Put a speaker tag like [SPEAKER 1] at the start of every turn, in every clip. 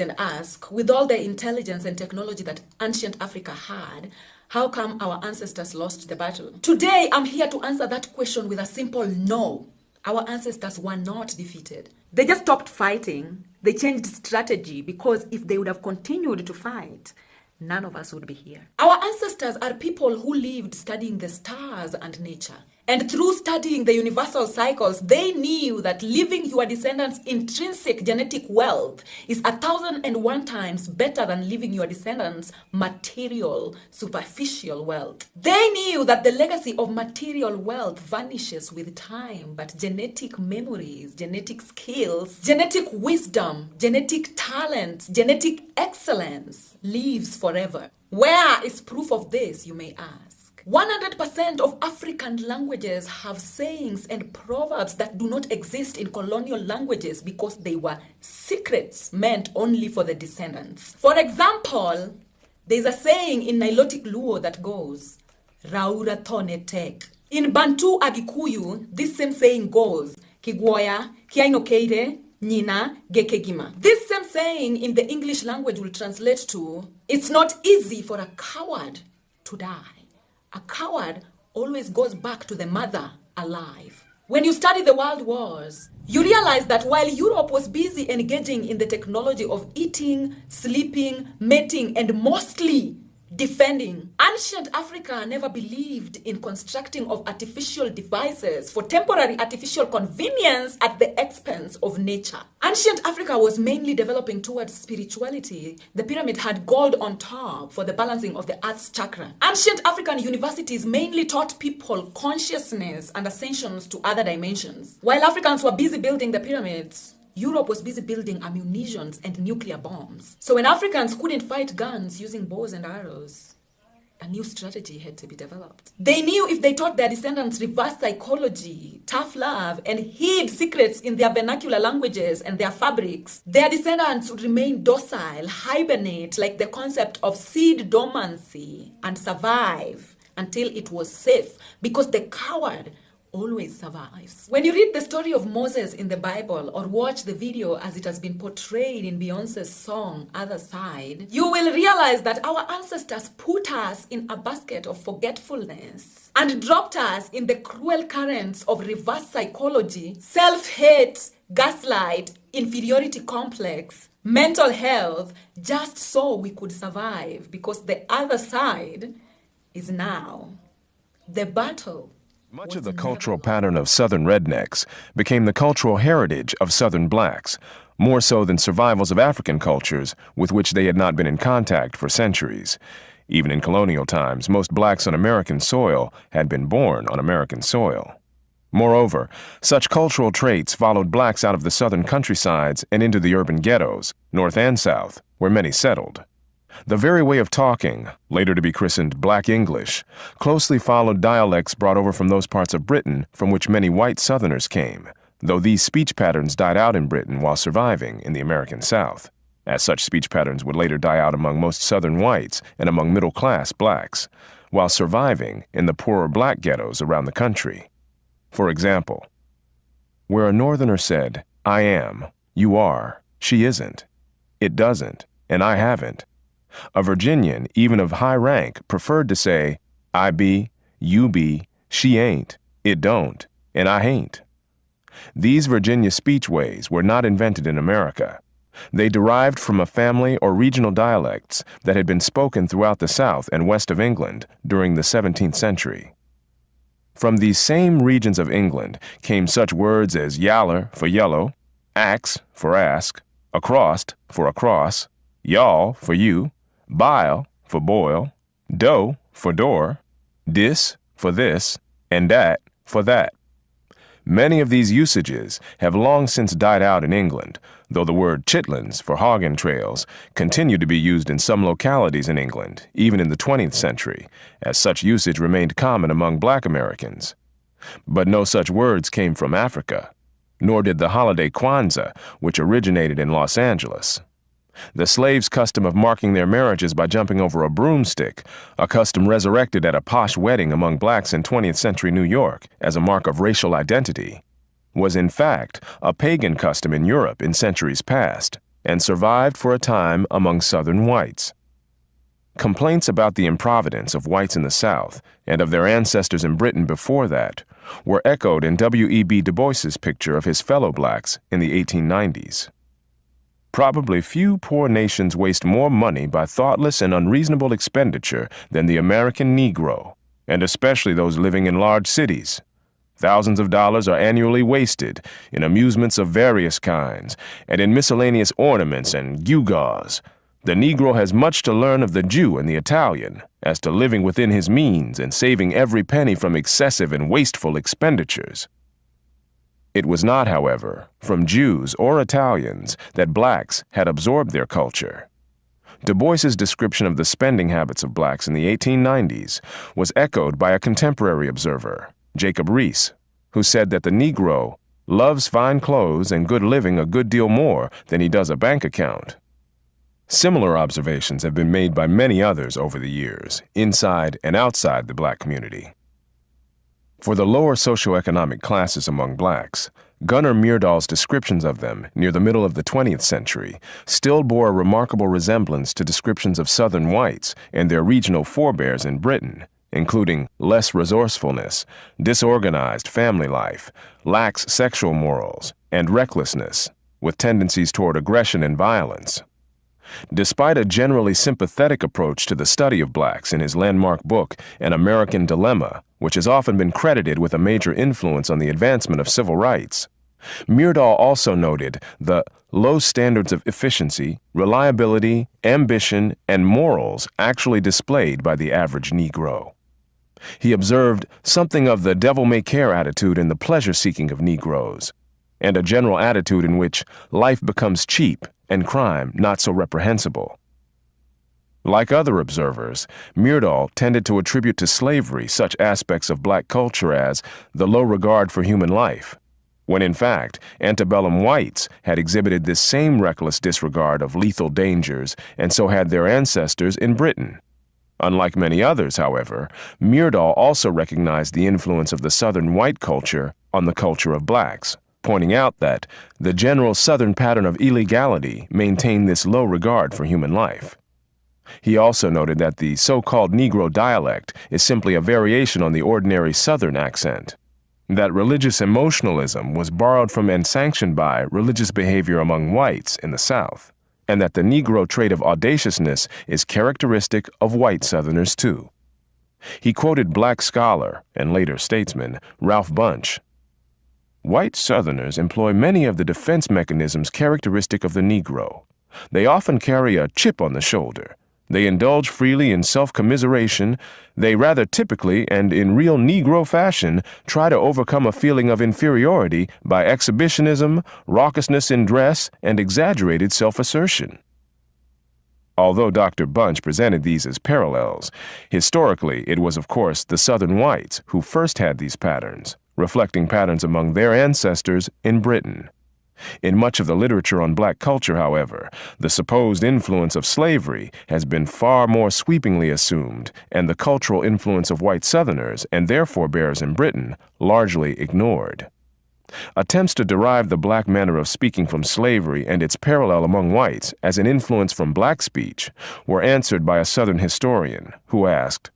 [SPEAKER 1] and ask, with all the intelligence and technology that ancient Africa had, how come our ancestors lost the battle? Today, I'm here to answer that question with a simple no. Our ancestors were not defeated. They just stopped fighting. They changed strategy because if they would have continued to fight, none of us would be here. Our ancestors are people who lived studying the stars and nature. And through studying the universal cycles, they knew that leaving your descendants intrinsic genetic wealth is 1,001 times better than leaving your descendants material, superficial wealth. They knew that the legacy of material wealth vanishes with time, but genetic memories, genetic skills, genetic wisdom, genetic talent, genetic excellence lives forever. Where is proof of this, you may ask? 100% of African languages have sayings and proverbs that do not exist in colonial languages because they were secrets meant only for the descendants. For example, there's a saying in Nilotic Luo that goes, Raura tone tek. In Bantu Agikuyu, this same saying goes, Kigwoya, Kiainokeire, Nina, Gekegima. This same saying in the English language will translate to, it's not easy for a coward to die. A coward always goes back to the mother alive. When you study the world wars, you realize that while Europe was busy engaging in the technology of eating, sleeping, mating, and mostly defending, ancient Africa never believed in constructing of artificial devices for temporary artificial convenience at the expense of nature. Ancient Africa was mainly developing towards spirituality. The pyramid had gold on top for the balancing of the earth's chakra. Ancient African universities mainly taught people consciousness and ascensions to other dimensions. While Africans were busy building the pyramids, Europe was busy building ammunitions and nuclear bombs. So when Africans couldn't fight guns using bows and arrows, a new strategy had to be developed. They knew if they taught their descendants reverse psychology, tough love, and hid secrets in their vernacular languages and their fabrics, their descendants would remain docile, hibernate, like the concept of seed dormancy, and survive until it was safe, because the coward always survives. When you read the story of Moses in the Bible or watch the video as it has been portrayed in Beyonce's song, Other Side, you will realize that our ancestors put us in a basket of forgetfulness and dropped us in the cruel currents of reverse psychology, self-hate, gaslight, inferiority complex, mental health, just so we could survive, because the other side is now. The battle.
[SPEAKER 2] Much of the cultural pattern of Southern rednecks became the cultural heritage of Southern blacks, more so than survivals of African cultures with which they had not been in contact for centuries. Even in colonial times, most blacks on American soil had been born on American soil. Moreover, such cultural traits followed blacks out of the southern countrysides and into the urban ghettos, north and south, where many settled. The very way of talking, later to be christened Black English, closely followed dialects brought over from those parts of Britain from which many white Southerners came, though these speech patterns died out in Britain while surviving in the American South, as such speech patterns would later die out among most Southern whites and among middle-class blacks, while surviving in the poorer black ghettos around the country. For example, where a Northerner said, I am, you are, she isn't, it doesn't, and I haven't, a Virginian, even of high rank, preferred to say, I be, you be, she ain't, it don't, and I hain't. These Virginia speechways were not invented in America. They derived from a family or regional dialects that had been spoken throughout the south and west of England during the 17th century. From these same regions of England came such words as yaller for yellow, axe for ask, acrost for across, y'all for you, bile for boil, do for door, dis for this, and dat for that. Many of these usages have long since died out in England, though the word chitlins for hog entrails continued to be used in some localities in England, even in the 20th century, as such usage remained common among black Americans. But no such words came from Africa, nor did the holiday Kwanzaa, which originated in Los Angeles. The slaves' custom of marking their marriages by jumping over a broomstick, a custom resurrected at a posh wedding among blacks in 20th century New York as a mark of racial identity, was in fact a pagan custom in Europe in centuries past, and survived for a time among Southern whites. Complaints about the improvidence of whites in the South and of their ancestors in Britain before that were echoed in W.E.B. Du Bois's picture of his fellow blacks in the 1890s. Probably few poor nations waste more money by thoughtless and unreasonable expenditure than the American Negro, and especially those living in large cities. Thousands of dollars are annually wasted in amusements of various kinds and in miscellaneous ornaments and gewgaws. The Negro has much to learn of the Jew and the Italian as to living within his means and saving every penny from excessive and wasteful expenditures. It was not, however, from Jews or Italians that blacks had absorbed their culture. Du Bois's description of the spending habits of blacks in the 1890s was echoed by a contemporary observer, Jacob Riis, who said that the Negro loves fine clothes and good living a good deal more than he does a bank account. Similar observations have been made by many others over the years, inside and outside the black community. For the lower socioeconomic classes among blacks, Gunnar Myrdal's descriptions of them near the middle of the 20th century still bore a remarkable resemblance to descriptions of Southern whites and their regional forebears in Britain, including less resourcefulness, disorganized family life, lax sexual morals, and recklessness, with tendencies toward aggression and violence. Despite a generally sympathetic approach to the study of blacks in his landmark book, An American Dilemma, which has often been credited with a major influence on the advancement of civil rights, Myrdal also noted the low standards of efficiency, reliability, ambition, and morals actually displayed by the average Negro. He observed something of the devil-may-care attitude in the pleasure-seeking of Negroes, and a general attitude in which life becomes cheap and crime not so reprehensible. Like other observers, Myrdal tended to attribute to slavery such aspects of black culture as the low regard for human life, when in fact antebellum whites had exhibited this same reckless disregard of lethal dangers, and so had their ancestors in Britain. Unlike many others, however, Myrdal also recognized the influence of the Southern white culture on the culture of blacks, pointing out that the general Southern pattern of illegality maintained this low regard for human life. He also noted that the so-called Negro dialect is simply a variation on the ordinary Southern accent, that religious emotionalism was borrowed from and sanctioned by religious behavior among whites in the South, and that the Negro trait of audaciousness is characteristic of white Southerners too. He quoted black scholar and later statesman Ralph Bunche. White Southerners employ many of the defense mechanisms characteristic of the Negro. They often carry a chip on the shoulder. They indulge freely in self-commiseration. They rather typically and in real Negro fashion try to overcome a feeling of inferiority by exhibitionism, raucousness in dress, and exaggerated self-assertion. Although Dr. Bunche presented these as parallels, historically it was of course the Southern whites who first had these patterns, reflecting patterns among their ancestors in Britain. In much of the literature on black culture, however, the supposed influence of slavery has been far more sweepingly assumed, and the cultural influence of white Southerners and their forebears in Britain largely ignored. Attempts to derive the black manner of speaking from slavery and its parallel among whites as an influence from black speech were answered by a Southern historian who asked,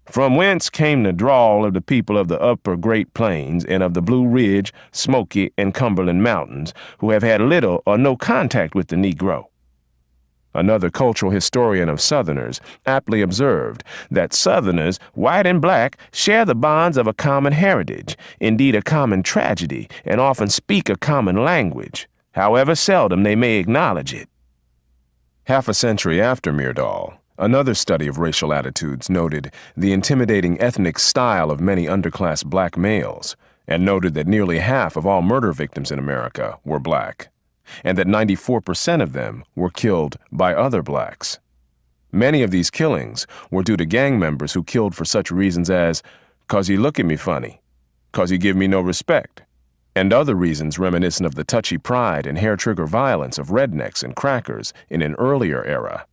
[SPEAKER 2] "From whence came the drawl of the people of the upper Great Plains and of the Blue Ridge, Smoky, and Cumberland Mountains, who have had little or no contact with the Negro?" Another cultural historian of Southerners aptly observed that Southerners, white and black, share the bonds of a common heritage, indeed a common tragedy, and often speak a common language, however seldom they may acknowledge it. Half a century after Myrdal, another study of racial attitudes noted the intimidating ethnic style of many underclass black males, and noted that nearly half of all murder victims in America were black, and that 94% of them were killed by other blacks. Many of these killings were due to gang members who killed for such reasons as, "'cause you look at me funny," "'cause you give me no respect," and other reasons reminiscent of the touchy pride and hair-trigger violence of rednecks and crackers in an earlier era.